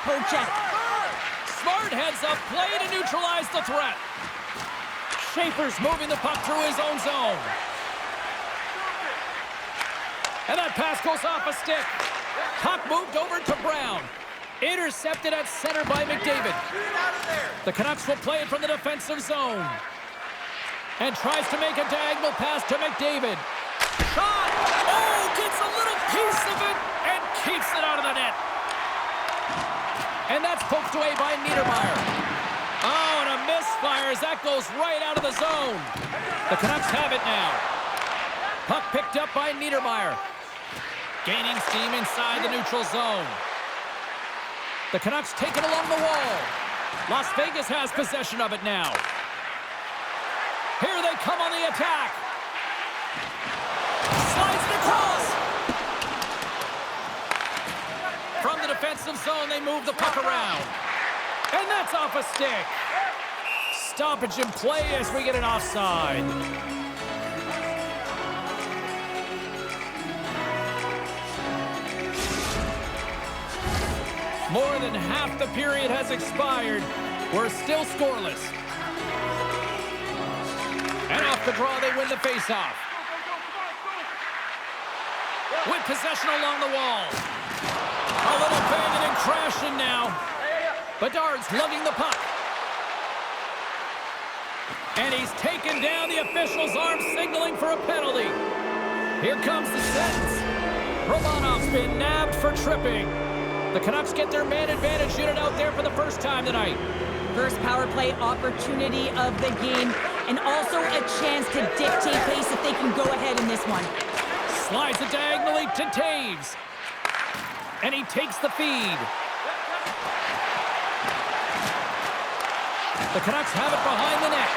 poke check. Smart heads up play to neutralize the threat. Schaefer's moving the puck through his own zone. And that pass goes off a stick. Puck moved over to Brown. Intercepted at center by McDavid. The Canucks will play it from the defensive zone. And tries to make a diagonal pass to McDavid. Shot! Oh, gets a little piece of it and keeps it out of the net. And that's poked away by Niedermeyer. Oh, and a misfire as that goes right out of the zone. The Canucks have it now. Puck picked up by Niedermeyer. Gaining steam inside the neutral zone. The Canucks take it along the wall. Las Vegas has possession of it now. Here they come on the attack. Slides it across. From the defensive zone, they move the puck around. And that's off a stick. Stoppage in play as we get an offside. More than half the period has expired. We're still scoreless. And off the draw, they win the faceoff. With possession along the wall. A little banging and crashing now. Bedard's lugging the puck. And he's taken down. The official's arm signaling for a penalty. Here comes the sentence. Romanov's been nabbed for tripping. The Canucks get their man advantage unit out there for the first time tonight. First power play opportunity of the game, and also a chance to dictate pace if they can go ahead in this one. Slides it diagonally to Taves. And he takes the feed. The Canucks have it behind the net.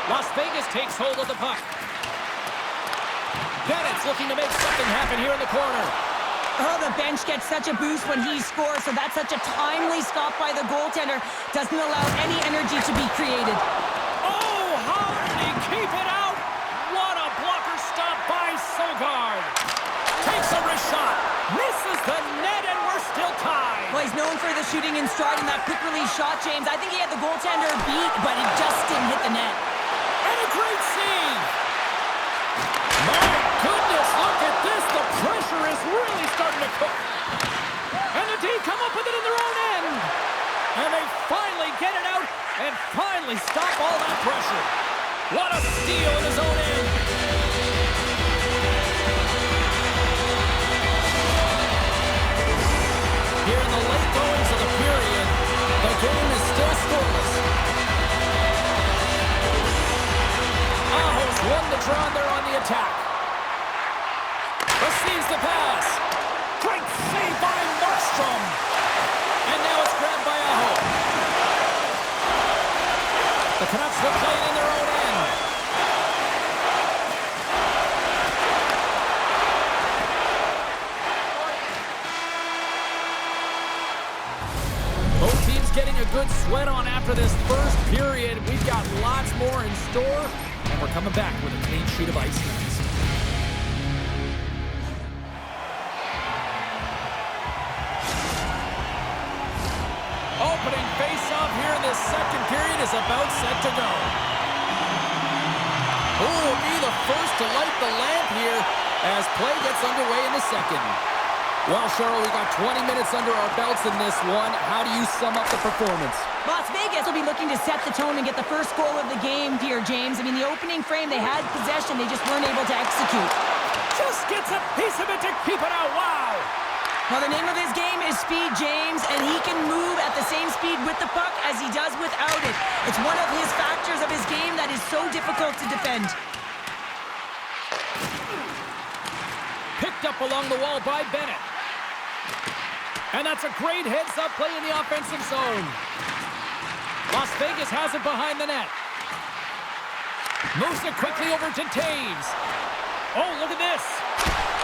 Las Vegas takes hold of the puck. Bennett's looking to make something happen here in the corner. Oh, the bench gets such a boost when he scores, so that's such a timely stop by the goaltender. Doesn't allow any energy to be created. Oh, how did he keep it out? What a blocker stop by Sogard. Takes a wrist shot. Misses the net, and we're still tied. Well, he's known for the shooting in stride and that quick release shot, James. I think he had the goaltender beat, but it just didn't hit the net. And a great save. My goodness, look at this. The pressure is really starting to cook. And the D come up with it in their own end. And they finally get it out and finally stop all that pressure. What a steal in his own end. Here in the late goings of the period, the game is still scoreless. Aho's won the draw. They're on the attack. Receives the pass. Great save by Markstrom. And now it's grabbed by Aho. The Canucks will play it in their own end. Both teams getting a good sweat on after this first period. We've got lots more in store, and we're coming back with a clean sheet of ice next. Opening face-off here in this second period is about set to go. Who will be the first to light the lamp here as play gets underway in the second? Well, Cheryl, we got 20 minutes under our belts in this one. How do you sum up the performance? Las Vegas will be looking to set the tone and get the first goal of the game here, James. I mean, the opening frame, they had possession. They just weren't able to execute. Just gets a piece of it to keep it out. Wow! Well, the name of his game is speed, James, and he can move at the same speed with the puck as he does without it. It's one of his factors of his game that is so difficult to defend. Picked up along the wall by Bennett. And that's a great heads-up play in the offensive zone. Las Vegas has it behind the net. Moves it quickly over to Taves. Oh, look at this.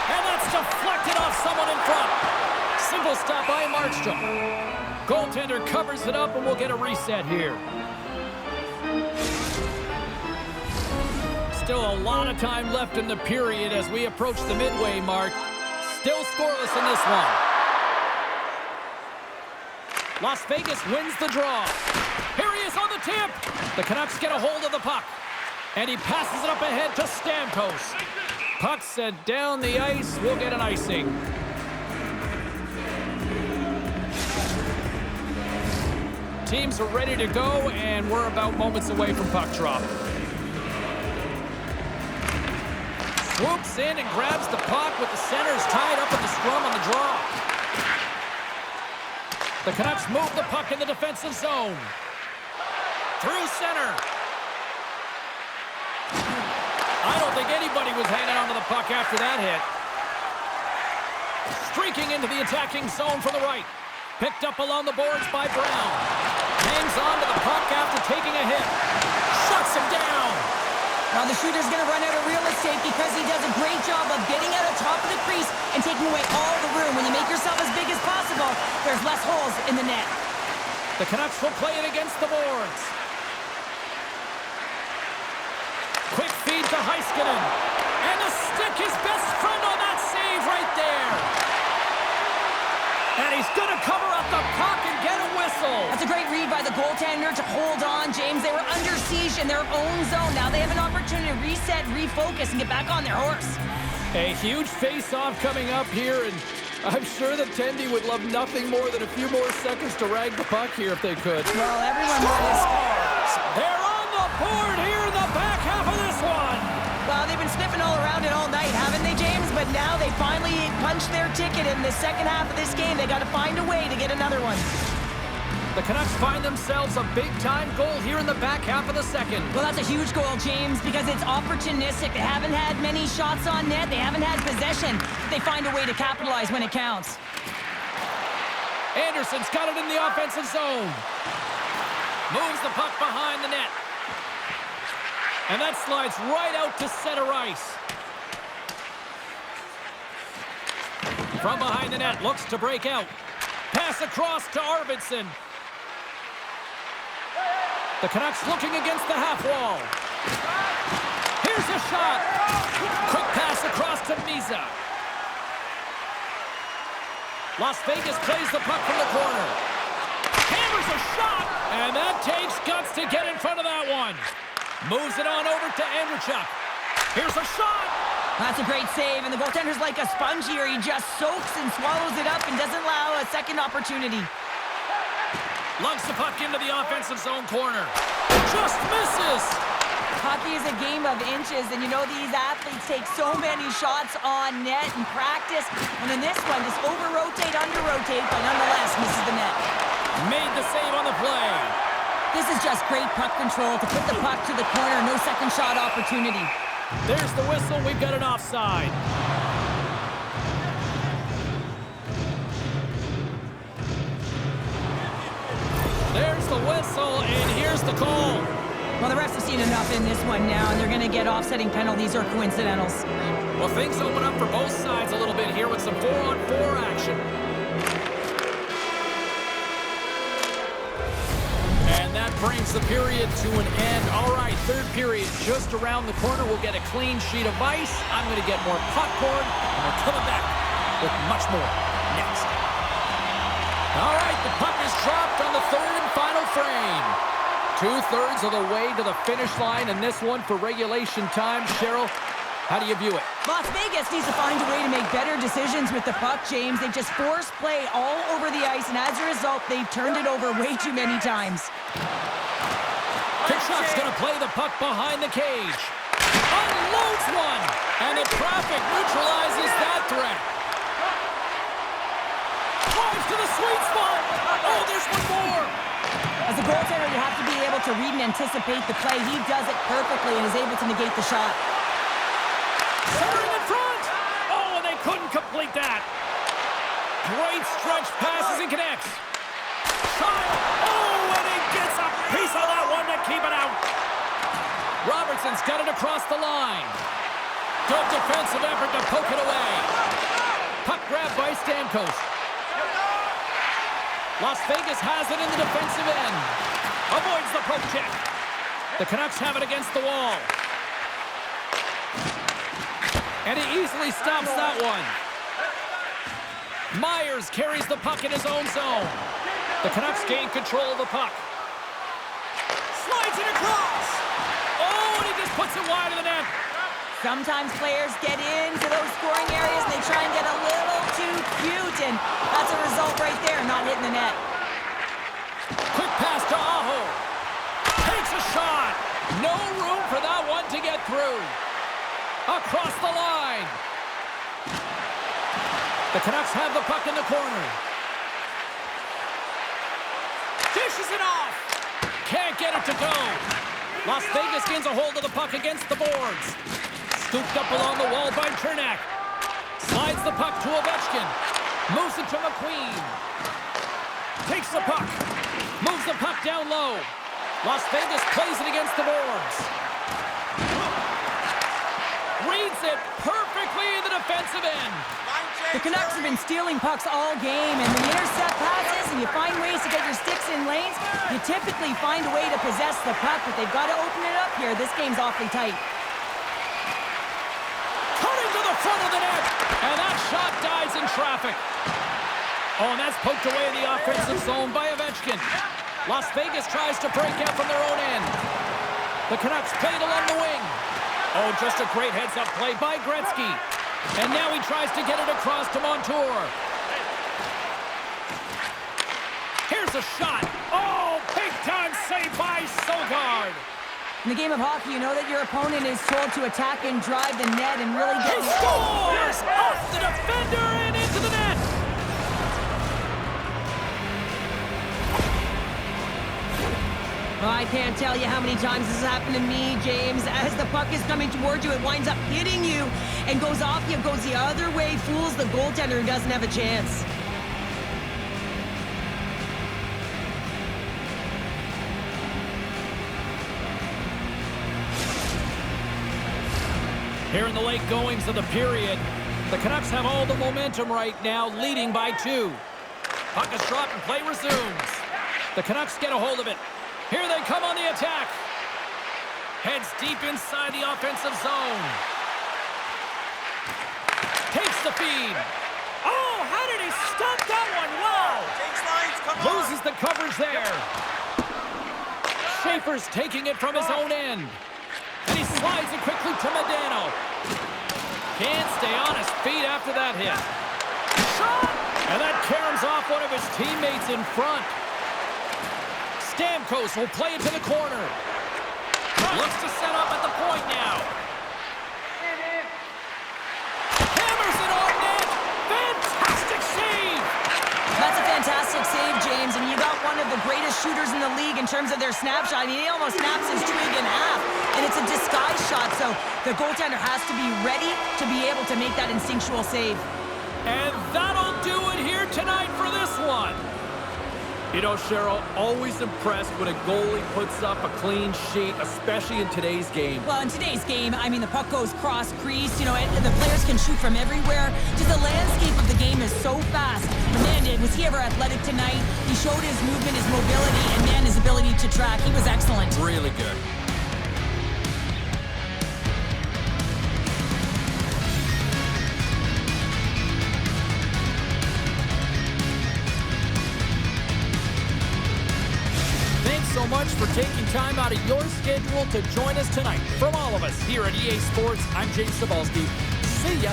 And that's deflected off someone in front. Simple stop by Markstrom. Goaltender covers it up, and we'll get a reset here. Still a lot of time left in the period as we approach the midway mark. Still scoreless in this one. Las Vegas wins the draw. Here he is on the tip. The Canucks get a hold of the puck. And he passes it up ahead to Stamkos. Puck sent down the ice. We'll get an icing. Teams are ready to go, and we're about moments away from puck drop. Swoops in and grabs the puck with the centers tied up in the scrum on the draw. The Canucks move the puck in the defensive zone. Through center. I don't think anybody was hanging on to the puck after that hit. Streaking into the attacking zone from the right. Picked up along the boards by Brown. Hangs on to the puck after taking a hit. Shuts him down. Now the shooter's going to run out of real estate because he does a great job of getting out of top of the crease and taking away all the room. When you make yourself as big as possible, there's less holes in the net. The Canucks will play it against the boards. Quick feed to Heiskanen. And the stick, his best friend on that save right there. And he's going to cover up the puck and get a whistle. That's a great read by the goaltender to hold on, James. They were under siege in their own zone. Now they have an opportunity to reset, refocus, and get back on their horse. A huge face-off coming up here, and I'm sure that Tendy would love nothing more than a few more seconds to rag the puck here if they could. Well, everyone wants. They're on the board here in the back half of this one. Well, they've been sniffing all around it all night, haven't they, James? But now they finally punched their ticket in the second half of this game. They got to find a way to get another one. The Canucks find themselves a big-time goal here in the back half of the second. Well, that's a huge goal, James, because it's opportunistic. They haven't had many shots on net. They haven't had possession. They find a way to capitalize when it counts. Anderson's got it in the offensive zone. Moves the puck behind the net. And that slides right out to center ice. From behind the net, looks to break out. Pass across to Arvidsson. The Canucks looking against the half wall. Here's a shot. Quick pass across to Misa. Las Vegas plays the puck from the corner. Hammers a shot. And that takes guts to get in front of that one. Moves it on over to Andreychuk. Here's a shot. That's a great save, and the goaltender's like a sponge here. He just soaks and swallows it up and doesn't allow a second opportunity. Lugs the puck into the offensive zone corner. Just misses. Hockey is a game of inches, and you know these athletes take so many shots on net in practice. And in this one, just over-rotate, under-rotate, but nonetheless misses the net. Made the save on the play. This is just great puck control to put the puck to the corner. No second shot opportunity. There's the whistle. We've got an offside. There's the whistle, and here's the call. Well, the refs have seen enough in this one now, and they're going to get offsetting penalties or coincidentals. Well, things open up for both sides a little bit here with some 4-on-4 action. And that brings the period to an end. All right, third period just around the corner. We'll get a clean sheet of ice. I'm going to get more popcorn, and we're coming back with much more next. All right, the puck is dropped on the third and final frame. 2/3 of the way to the finish line, and this one for regulation time. Cheryl, how do you view it? Las Vegas needs to find a way to make better decisions with the puck, James. They just force play all over the ice, and as a result, they've turned it over way too many times. Kachuk's going to play the puck behind the cage. Unloads one, and the traffic neutralizes that threat. Drives to the sweet spot. Oh, there's one more. As a goaltender, you have to be able to read and anticipate the play. He does it perfectly and is able to negate the shot. Centering in front. Oh, and they couldn't complete that. Great stretch passes and connects. Shot. Oh, and he gets a piece of that one to keep it out. Robertson's got it across the line. Good defensive effort to poke it away. Puck grab by Stamkos. Las Vegas has it in the defensive end. Avoids the poke check. The Canucks have it against the wall. And he easily stops that one. Myers carries the puck in his own zone. The Canucks gain control of the puck. Slides it across. Oh, and he just puts it wide of the net. Sometimes players get into those scoring areas and they try and get a little too cute, and that's a result right there, not hitting the net. Quick pass to Aho. Takes a shot. No room for that one to get through. Across the line. The Canucks have the puck in the corner. Dishes it off. Can't get it to go. Las Vegas gains a hold of the puck against the boards. Scooped up along the wall by Chernak. Slides the puck to Ovechkin. Moves it to McQueen. Takes the puck. Moves the puck down low. Las Vegas plays it against the boards. Reads it perfectly in the defensive end. The Canucks have been stealing pucks all game, and when you intercept passes and you find ways to get your sticks in lanes, you typically find a way to possess the puck, but they've got to open it up here. This game's awfully tight. Cutting to the front of the net, and that shot dies in traffic. Oh, and that's poked away in the offensive zone by Ovechkin. Las Vegas tries to break out from their own end. The Canucks played along the wing. Oh, just a great heads-up play by Gretzky. And now he tries to get it across to Montour. Here's a shot. Oh, big-time save by Sogard. In the game of hockey, you know that your opponent is told to attack and drive the net and really get... He scores! Off the defender and into the net! I can't tell you how many times this has happened to me, James. As the puck is coming towards you, it winds up hitting you and goes off you, goes the other way, fools the goaltender who doesn't have a chance. Here in the late goings of the period, the Canucks have all the momentum right now, leading by 2. Puck is dropped and play resumes. The Canucks get a hold of it. Here they come on the attack. Heads deep inside the offensive zone. Takes the feed. Oh, how did he stop that one? Wow! Loses the coverage there. Schaefer's taking it from his own end. And he slides it quickly to Modano. Can't stay on his feet after that hit. Shot! And that caroms off one of his teammates in front. Stamkos will play it to the corner. Looks to set up at the point now. Hammers it on net. Fantastic save. That's a fantastic save, James. And you got one of the greatest shooters in the league in terms of their snapshot. I mean, he almost snaps his twig in half. And it's a disguise shot, so the goaltender has to be ready to be able to make that instinctual save. And that'll do it here tonight for this one. You know, Cheryl, always impressed when a goalie puts up a clean sheet, especially in today's game. Well, in today's game, I mean, the puck goes cross-crease, you know, and the players can shoot from everywhere. Just the landscape of the game is so fast. And man, was he ever athletic tonight? He showed his movement, his mobility, and man, his ability to track. He was excellent. Really good. So much for taking time out of your schedule to join us tonight. From all of us here at EA Sports, I'm James Cebulski. See ya.